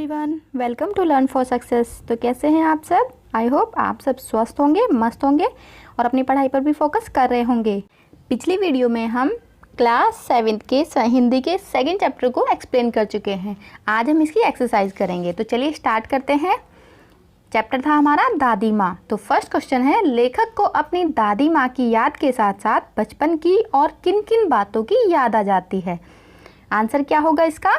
Everyone, welcome to learn for success. तो कैसे हैं आप सब? आई होप आप सब स्वस्थ होंगे, मस्त होंगे और अपनी पढ़ाई पर भी फोकस कर रहे होंगे। पिछली वीडियो में हम क्लास 7 के हिंदी के सेकंड चैप्टर को एक्सप्लेन कर चुके हैं। आज हम इसकी एक्सरसाइज करेंगे। तो चलिए स्टार्ट करते हैं। चैप्टर था हमारा दादी माँ। तो फर्स्ट क्वेश्चन है, लेखक को अपनी दादी माँ की याद के साथ साथ बचपन की और किन किन बातों की याद आ जाती है? आंसर क्या होगा इसका?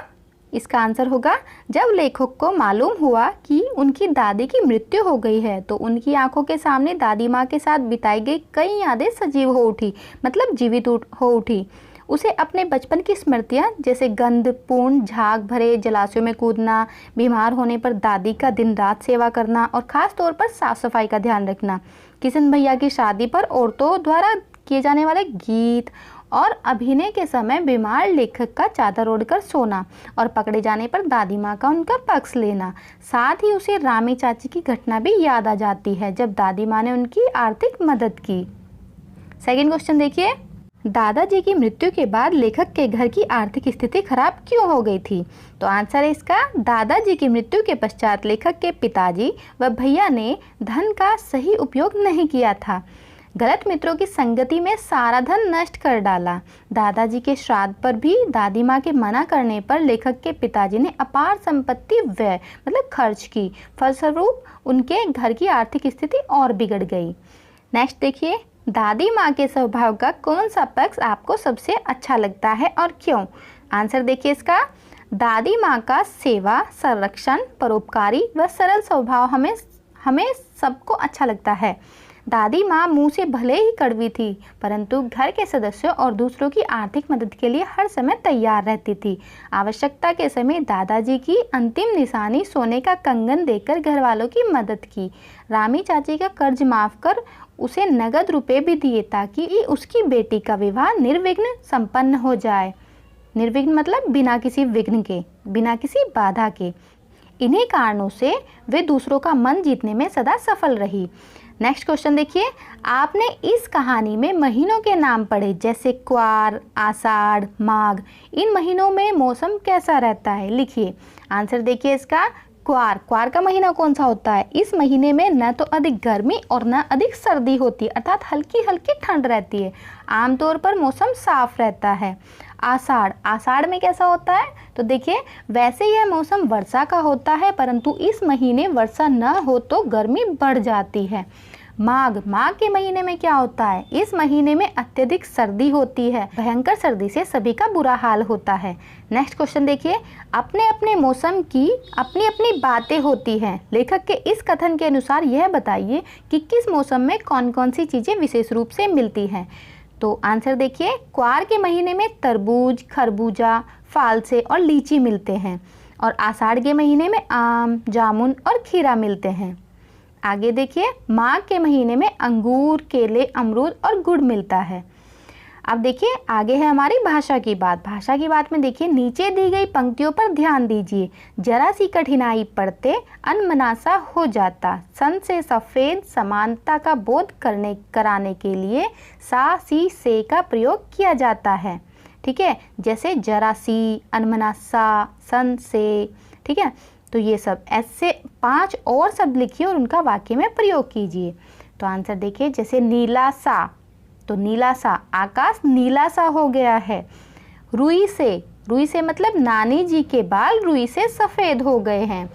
इसका आंसर होगा, जब लेखक को मालूम हुआ कि उनकी दादी की मृत्यु हो गई है तो उनकी आंखों के सामने दादी माँ के साथ बिताई गई कई यादें सजीव हो उठी, मतलब जीवित हो उठी। उसे अपने बचपन की स्मृतियाँ जैसे गंधपूर्ण झाग भरे जलाशयों में कूदना, बीमार होने पर दादी का दिन रात सेवा करना और ख़ास तौर पर साफ सफाई का ध्यान रखना, किशन भैया की शादी पर औरतों द्वारा किए जाने वाले गीत और अभिनय के समय बीमार लेखक का चादर ओढ़कर सोना और पकड़े जाने पर दादी माँ का उनका पक्ष लेना। साथ ही उसे रामी चाची की घटना भी याद आ जाती है जब दादी माँ ने उनकी आर्थिक मदद की। सेकंड क्वेश्चन देखिए, दादाजी की मृत्यु के बाद लेखक के घर की आर्थिक स्थिति खराब क्यों हो गई थी? तो आंसर है इसका, दादाजी की मृत्यु के पश्चात लेखक के पिताजी व भैया ने धन का सही उपयोग नहीं किया था। गलत मित्रों की संगति में सारा धन नष्ट कर डाला। दादाजी के श्राद्ध पर भी दादी माँ के मना करने पर लेखक के पिताजी ने अपार संपत्ति व्यय मतलब खर्च की। फलस्वरूप उनके घर की आर्थिक स्थिति और बिगड़ गई। नेक्स्ट देखिए, दादी माँ के स्वभाव का कौन सा पक्ष आपको सबसे अच्छा लगता है और क्यों? आंसर देखिए इसका, दादी माँ का सेवा, संरक्षण, परोपकारी व सरल स्वभाव हमें सबको अच्छा लगता है। दादी माँ मुँह से भले ही कड़वी थी परंतु घर के सदस्यों और दूसरों की आर्थिक मदद के लिए हर समय तैयार रहती थी। आवश्यकता के समय दादाजी की अंतिम निशानी सोने का कंगन देकर घर वालों की मदद की। रामी चाची का कर्ज माफ कर उसे नगद रुपए भी दिए ताकि उसकी बेटी का विवाह निर्विघ्न संपन्न हो जाए। निर्विघ्न मतलब बिना किसी विघ्न के, बिना किसी बाधा के। इन्हीं कारणों से वे दूसरों का मन जीतने में सदा सफल रही। नेक्स्ट क्वेश्चन देखिए, आपने इस कहानी में महीनों के नाम पढ़े जैसे क्वार, आषाढ़, माघ। इन महीनों में मौसम कैसा रहता है? लिखिए। आंसर देखिए इसका, क्वार का महीना कौन सा होता है? इस महीने में न तो अधिक गर्मी और न अधिक सर्दी होती, अर्थात हल्की हल्की ठंड रहती है। आमतौर पर मौसम साफ रहता है। आषाढ़ में कैसा होता है? तो देखिए, वैसे यह मौसम वर्षा का होता है परंतु इस महीने वर्षा न हो तो गर्मी बढ़ जाती है। माघ के महीने में क्या होता है? इस महीने में अत्यधिक सर्दी होती है। भयंकर सर्दी से सभी का बुरा हाल होता है। नेक्स्ट क्वेश्चन देखिए, अपने अपने मौसम की अपनी अपनी बातें होती हैं। लेखक के इस कथन के अनुसार यह बताइए कि किस मौसम में कौन कौन सी चीज़ें विशेष रूप से मिलती हैं। तो आंसर देखिए, क्वार के महीने में तरबूज, खरबूजा, फालसे और लीची मिलते हैं और आषाढ़ के महीने में आम, जामुन और खीरा मिलते हैं। आगे देखिए, माघ के महीने में अंगूर, केले, अमरूद और गुड़ मिलता है। अब देखिए आगे है हमारी भाषा की बात। भाषा की बात में देखिए, नीचे दी गई पंक्तियों पर ध्यान दीजिए। जरा सी कठिनाई पड़ते अनमनासा हो जाता। सन से सफ़ेद समानता का बोध कराने के लिए सा, सी, से का प्रयोग किया जाता है। ठीक है, जैसे जरा सी, अनमनासा, सन से। ठीक है, तो ये सब ऐसे 5 और शब्द लिखिए और उनका वाक्य में प्रयोग कीजिए। तो आंसर देखिए, जैसे नीला सा, तो नीला सा, आकाश नीला सा हो गया है। रुई से मतलब नानी जी के बाल रुई से सफ़ेद हो गए हैं।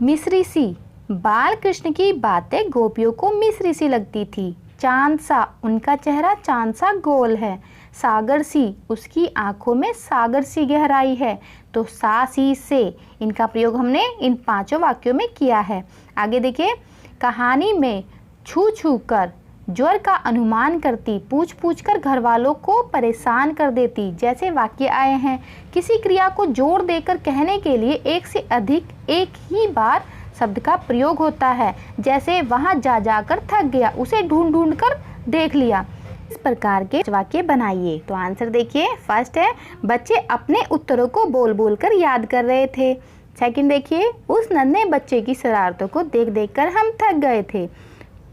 मिश्री सी, बाल कृष्ण की बातें गोपियों को मिश्री सी लगती थी। चांद सा, उनका चेहरा चांद सा गोल है। सागर सी, उसकी आंखों में सागर सी गहराई है। तो सा, सी, से, इनका प्रयोग हमने इन 5 वाक्यों में किया है। आगे देखिए, कहानी में छू छू कर ज्वर का अनुमान करती, पूछ पूछ कर घर वालों को परेशान कर देती जैसे वाक्य आए हैं। किसी क्रिया को जोर देकर कहने के लिए एक से अधिक एक ही बार शब्द का प्रयोग होता है। जैसे वहाँ जा जाकर थक गया, उसे ढूंढ ढूंढ कर देख लिया। इस प्रकार के वाक्य बनाइए। तो आंसर देखिए, फर्स्ट है बच्चे अपने उत्तरों को बोल बोल कर याद कर रहे थे। सेकंड देखिए, उस नन्हे बच्चे की शरारतों को देख देख कर हम थक गए थे।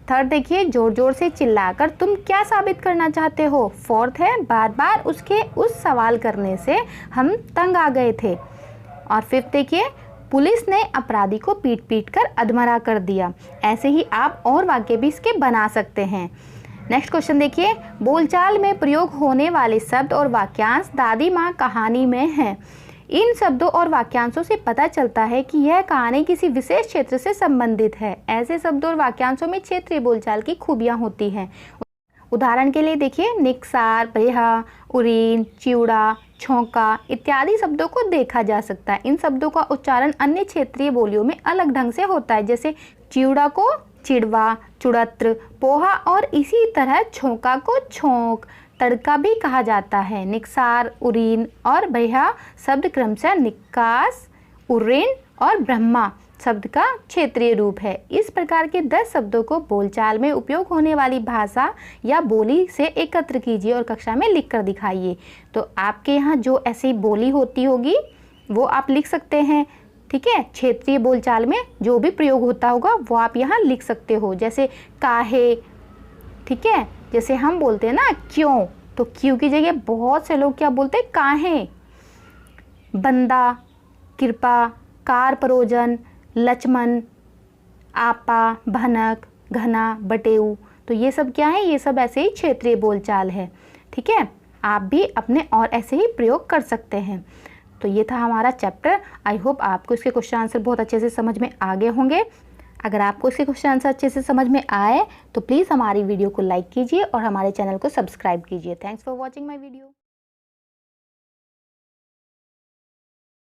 थर्ड देखिए, जोर जोर से चिल्लाकर तुम क्या साबित करना चाहते हो। फोर्थ है, बार बार उसके उस सवाल करने से हम तंग आ गए थे। और फिफ्थ देखिए, पुलिस ने अपराधी को पीट पीट कर अधमरा कर दिया। ऐसे ही आप और वाक्य भी इसके बना सकते हैं। नेक्स्ट क्वेश्चन देखिए, बोलचाल में प्रयोग होने वाले शब्द और वाक्यांश दादी माँ कहानी में हैं। इन शब्दों और वाक्यांशों से पता चलता है कि यह कहानी किसी विशेष क्षेत्र से संबंधित है। ऐसे शब्दों और वाक्यांशों में क्षेत्रीय बोलचाल की खूबियाँ होती हैं। उदाहरण के लिए देखिए, निकसार, ब्रेहा, उरीन, चिवड़ा, छौंका इत्यादि शब्दों को देखा जा सकता है। इन शब्दों का उच्चारण अन्य क्षेत्रीय बोलियों में अलग ढंग से होता है, जैसे चिवड़ा को चिड़वा, चुड़त्र, पोहा और इसी तरह छौंका को छौंक, तड़का भी कहा जाता है। निकसार, उरीन और ब्रेहा शब्द क्रमशः निकास, उरीन और ब्रह्मा शब्द का क्षेत्रीय रूप है। इस प्रकार के 10 शब्दों को बोलचाल में उपयोग होने वाली भाषा या बोली से एकत्र कीजिए और कक्षा में लिख कर दिखाइए। तो आपके यहाँ जो ऐसी बोली होती होगी वो आप लिख सकते हैं, ठीक है। क्षेत्रीय बोलचाल में जो भी प्रयोग होता होगा वो आप यहाँ लिख सकते हो, जैसे काहे, ठीक है। जैसे हम बोलते हैं ना क्यों, तो क्यों की जगह बहुत से लोग क्या बोलते हैं, काहे। बंदा, कृपा, कार परोजन, लक्ष्मण, आपा, भनक, घना, बटेऊ, तो ये सब क्या है, ये सब ऐसे ही क्षेत्रीय बोलचाल है, ठीक है। आप भी अपने और ऐसे ही प्रयोग कर सकते हैं। तो ये था हमारा चैप्टर। आई होप आपको इसके क्वेश्चन आंसर बहुत अच्छे से समझ में आ गए होंगे। अगर आपको इसके क्वेश्चन आंसर अच्छे से समझ में आए तो प्लीज़ हमारी वीडियो को लाइक कीजिए और हमारे चैनल को सब्सक्राइब कीजिए। Thanks for watching my video.